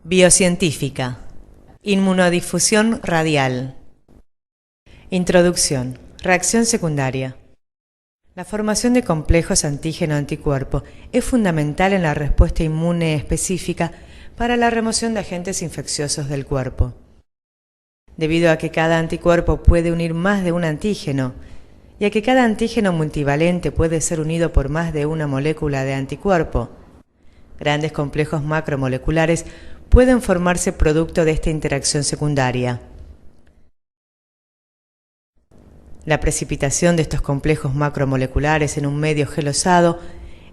Biocientífica. Inmunodifusión radial. Introducción. Reacción secundaria. La formación de complejos antígeno-anticuerpo es fundamental en la respuesta inmune específica para la remoción de agentes infecciosos del cuerpo. Debido a que cada anticuerpo puede unir más de un antígeno, y a que cada antígeno multivalente puede ser unido por más de una molécula de anticuerpo, grandes complejos macromoleculares pueden formarse producto de esta interacción secundaria. La precipitación de estos complejos macromoleculares en un medio gelosado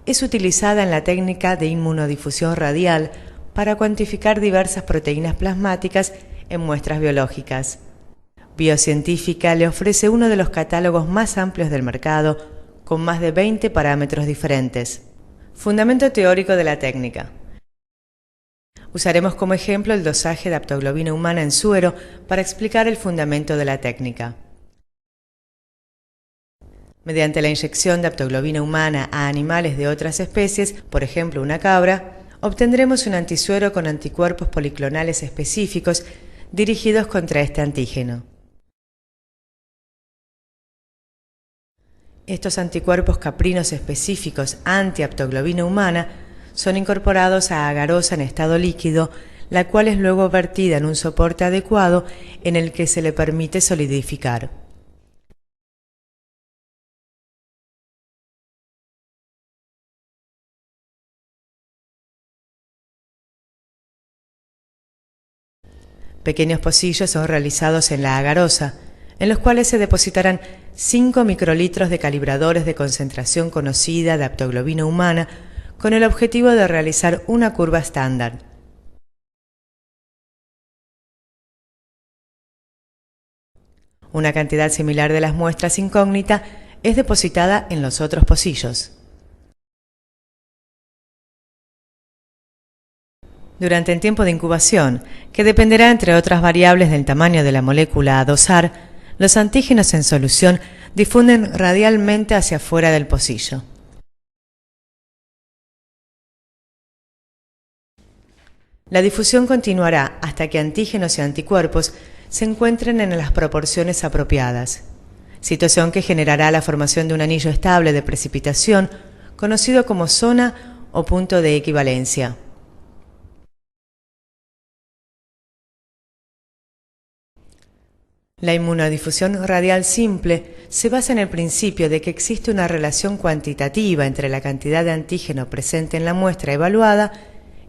es utilizada en la técnica de inmunodifusión radial para cuantificar diversas proteínas plasmáticas en muestras biológicas. Biocientífica le ofrece uno de los catálogos más amplios del mercado, con más de 20 parámetros diferentes. Fundamento teórico de la técnica. Usaremos como ejemplo el dosaje de aptoglobina humana en suero para explicar el fundamento de la técnica. Mediante la inyección de aptoglobina humana a animales de otras especies, por ejemplo una cabra, obtendremos un antisuero con anticuerpos policlonales específicos dirigidos contra este antígeno. Estos anticuerpos caprinos específicos anti-aptoglobina humana son incorporados a agarosa en estado líquido, la cual es luego vertida en un soporte adecuado en el que se le permite solidificar. Pequeños pocillos son realizados en la agarosa, en los cuales se depositarán 5 microlitros de calibradores de concentración conocida de aptoglobina humana con el objetivo de realizar una curva estándar. Una cantidad similar de las muestras incógnita es depositada en los otros pocillos. Durante el tiempo de incubación, que dependerá entre otras variables del tamaño de la molécula a dosar, los antígenos en solución difunden radialmente hacia afuera del pocillo. La difusión continuará hasta que antígenos y anticuerpos se encuentren en las proporciones apropiadas, situación que generará la formación de un anillo estable de precipitación conocido como zona o punto de equivalencia. La inmunodifusión radial simple se basa en el principio de que existe una relación cuantitativa entre la cantidad de antígeno presente en la muestra evaluada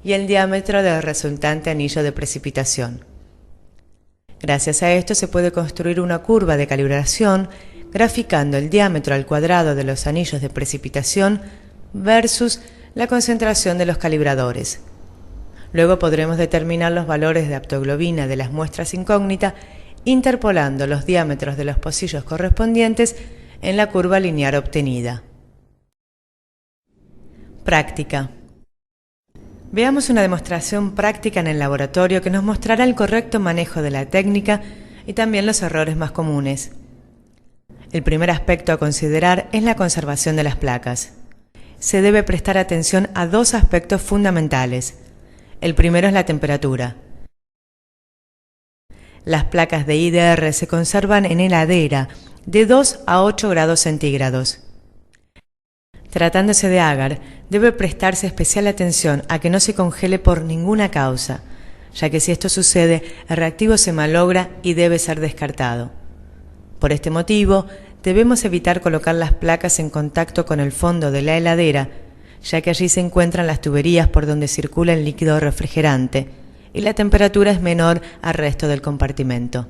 y el diámetro del resultante anillo de precipitación. Gracias a esto se puede construir una curva de calibración graficando el diámetro al cuadrado de los anillos de precipitación versus la concentración de los calibradores. Luego podremos determinar los valores de aptoglobina de las muestras incógnitas interpolando los diámetros de los pocillos correspondientes en la curva lineal obtenida. Práctica. Veamos una demostración práctica en el laboratorio que nos mostrará el correcto manejo de la técnica y también los errores más comunes. El primer aspecto a considerar es la conservación de las placas. Se debe prestar atención a dos aspectos fundamentales. El primero es la temperatura. Las placas de IDR se conservan en heladera de 2 a 8 grados centígrados. Tratándose de agar, debe prestarse especial atención a que no se congele por ninguna causa, ya que si esto sucede, el reactivo se malogra y debe ser descartado. Por este motivo, debemos evitar colocar las placas en contacto con el fondo de la heladera, ya que allí se encuentran las tuberías por donde circula el líquido refrigerante, y la temperatura es menor al resto del compartimento.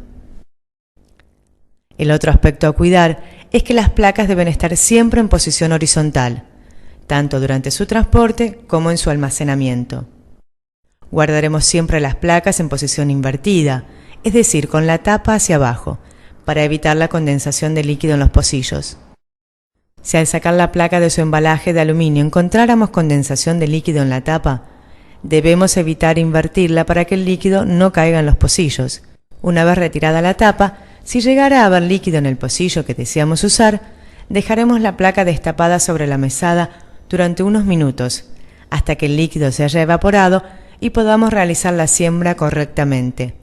El otro aspecto a cuidar es que las placas deben estar siempre en posición horizontal, tanto durante su transporte como en su almacenamiento. Guardaremos siempre las placas en posición invertida, es decir, con la tapa hacia abajo, para evitar la condensación de líquido en los pocillos. Si al sacar la placa de su embalaje de aluminio encontráramos condensación de líquido en la tapa, debemos evitar invertirla para que el líquido no caiga en los pocillos. Una vez retirada la tapa, si llegara a haber líquido en el pocillo que deseamos usar, dejaremos la placa destapada sobre la mesada durante unos minutos, hasta que el líquido se haya evaporado y podamos realizar la siembra correctamente.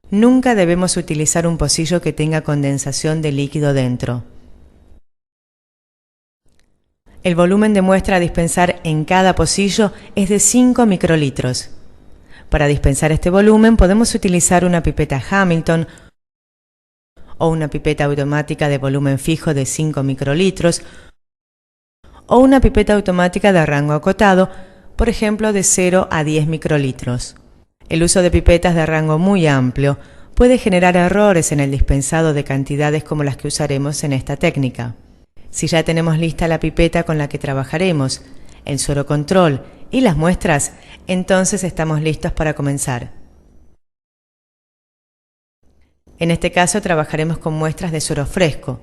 Nunca debemos utilizar un pocillo que tenga condensación de líquido dentro. El volumen de muestra a dispensar en cada pocillo es de 5 microlitros. Para dispensar este volumen podemos utilizar una pipeta Hamilton o una pipeta automática de volumen fijo de 5 microlitros o una pipeta automática de rango acotado, por ejemplo de 0 a 10 microlitros. El uso de pipetas de rango muy amplio puede generar errores en el dispensado de cantidades como las que usaremos en esta técnica. Si ya tenemos lista la pipeta con la que trabajaremos, el suero control y las muestras, entonces estamos listos para comenzar. En este caso trabajaremos con muestras de suero fresco.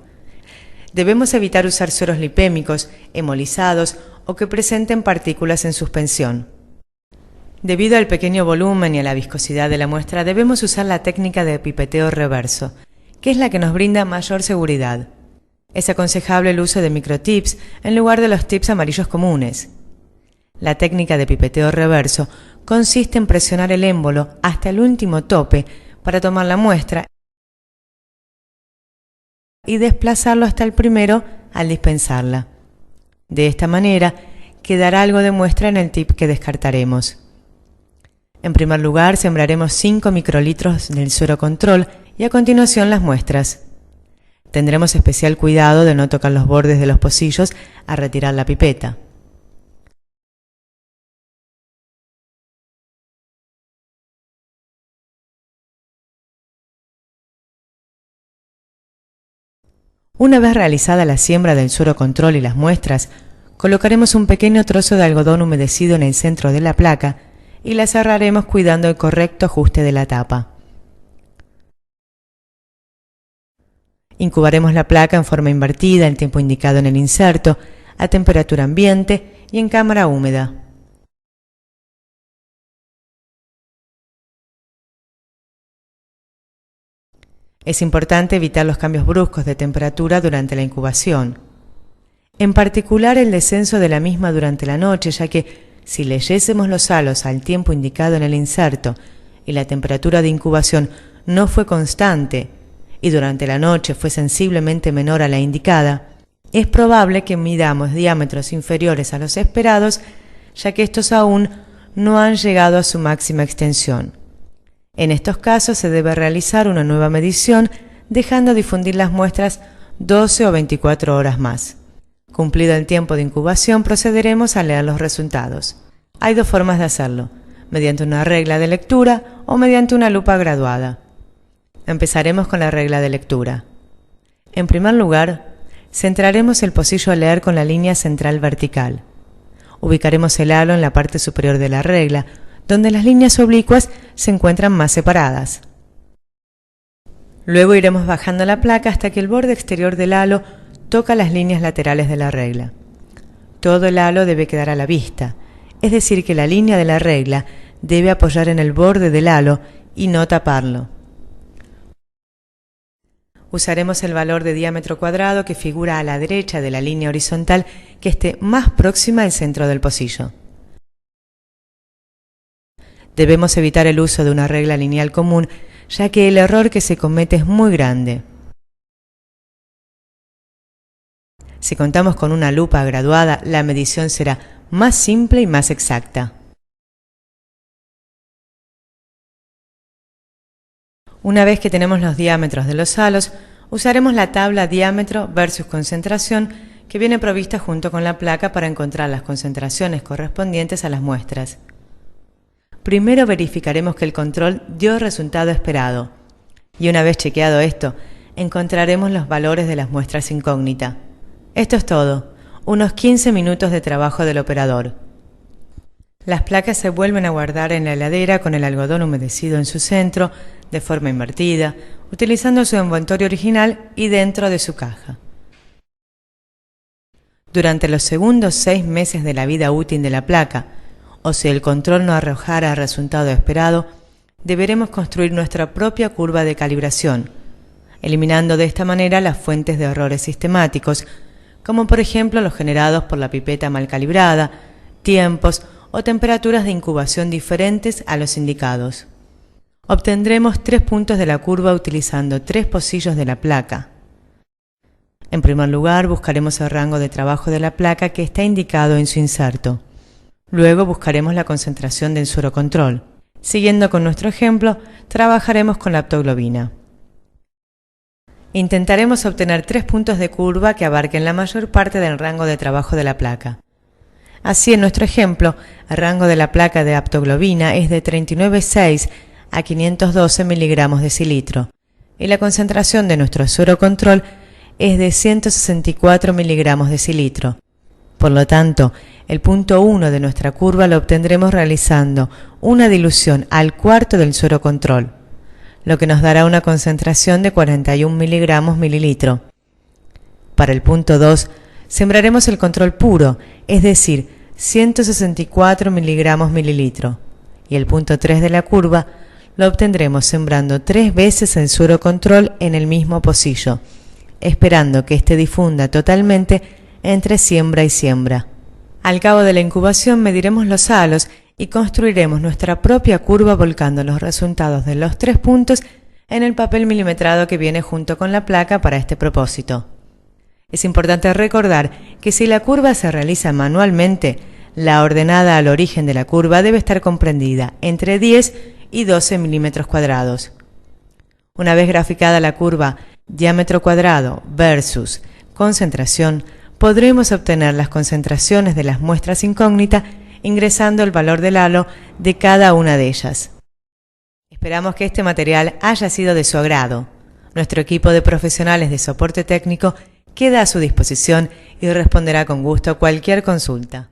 Debemos evitar usar sueros lipémicos, hemolizados o que presenten partículas en suspensión. Debido al pequeño volumen y a la viscosidad de la muestra, debemos usar la técnica de pipeteo reverso, que es la que nos brinda mayor seguridad. Es aconsejable el uso de microtips en lugar de los tips amarillos comunes. La técnica de pipeteo reverso consiste en presionar el émbolo hasta el último tope para tomar la muestra y desplazarlo hasta el primero al dispensarla. De esta manera, quedará algo de muestra en el tip que descartaremos. En primer lugar, sembraremos 5 microlitros del suero control y a continuación las muestras. Tendremos especial cuidado de no tocar los bordes de los pocillos al retirar la pipeta. Una vez realizada la siembra del suero control y las muestras, colocaremos un pequeño trozo de algodón humedecido en el centro de la placa y la cerraremos cuidando el correcto ajuste de la tapa. Incubaremos la placa en forma invertida en tiempo indicado en el inserto, a temperatura ambiente y en cámara húmeda. Es importante evitar los cambios bruscos de temperatura durante la incubación. En particular el descenso de la misma durante la noche, ya que si leyésemos los halos al tiempo indicado en el inserto y la temperatura de incubación no fue constante y durante la noche fue sensiblemente menor a la indicada, es probable que midamos diámetros inferiores a los esperados, ya que estos aún no han llegado a su máxima extensión. En estos casos se debe realizar una nueva medición, dejando difundir las muestras 12 o 24 horas más. Cumplido el tiempo de incubación, procederemos a leer los resultados. Hay dos formas de hacerlo, mediante una regla de lectura o mediante una lupa graduada. Empezaremos con la regla de lectura. En primer lugar, centraremos el pocillo a leer con la línea central vertical. Ubicaremos el halo en la parte superior de la regla, donde las líneas oblicuas se encuentran más separadas. Luego iremos bajando la placa hasta que el borde exterior del halo toca las líneas laterales de la regla. Todo el halo debe quedar a la vista, es decir, que la línea de la regla debe apoyar en el borde del halo y no taparlo. Usaremos el valor de diámetro cuadrado que figura a la derecha de la línea horizontal que esté más próxima al centro del pocillo. Debemos evitar el uso de una regla lineal común, ya que el error que se comete es muy grande. Si contamos con una lupa graduada, la medición será más simple y más exacta. Una vez que tenemos los diámetros de los halos, usaremos la tabla diámetro versus concentración que viene provista junto con la placa para encontrar las concentraciones correspondientes a las muestras. Primero verificaremos que el control dio el resultado esperado, y una vez chequeado esto, encontraremos los valores de las muestras incógnita. Esto es todo, unos 15 minutos de trabajo del operador. Las placas se vuelven a guardar en la heladera con el algodón humedecido en su centro, de forma invertida, utilizando su envoltorio original y dentro de su caja. Durante los segundos 6 meses de la vida útil de la placa, o si el control no arrojara el resultado esperado, deberemos construir nuestra propia curva de calibración, eliminando de esta manera las fuentes de errores sistemáticos, como por ejemplo los generados por la pipeta mal calibrada, tiempos o temperaturas de incubación diferentes a los indicados. Obtendremos 3 puntos de la curva utilizando 3 pocillos de la placa. En primer lugar, buscaremos el rango de trabajo de la placa que está indicado en su inserto. Luego buscaremos la concentración del suero control. Siguiendo con nuestro ejemplo, trabajaremos con la aptoglobina. Intentaremos obtener 3 puntos de curva que abarquen la mayor parte del rango de trabajo de la placa. Así, en nuestro ejemplo, el rango de la placa de aptoglobina es de 39,6 a 512 miligramos decilitro y la concentración de nuestro suero control es de 164 miligramos decilitro. Por lo tanto, el punto 1 de nuestra curva lo obtendremos realizando una dilución al cuarto del suero control, lo que nos dará una concentración de 41 miligramos mililitro. Para el punto 2, sembraremos el control puro, es decir, 164 miligramos mililitro, y el punto 3 de la curva lo obtendremos sembrando 3 veces el suero control en el mismo pocillo, esperando que éste difunda totalmente entre siembra y siembra. Al cabo de la incubación mediremos los halos y construiremos nuestra propia curva volcando los resultados de los 3 puntos en el papel milimetrado que viene junto con la placa para este propósito. Es importante recordar que si la curva se realiza manualmente, la ordenada al origen de la curva debe estar comprendida entre 10 y 12 milímetros cuadrados. Una vez graficada la curva diámetro cuadrado versus concentración, podremos obtener las concentraciones de las muestras incógnitas ingresando el valor del halo de cada una de ellas. Esperamos que este material haya sido de su agrado. Nuestro equipo de profesionales de soporte técnico queda a su disposición y responderá con gusto a cualquier consulta.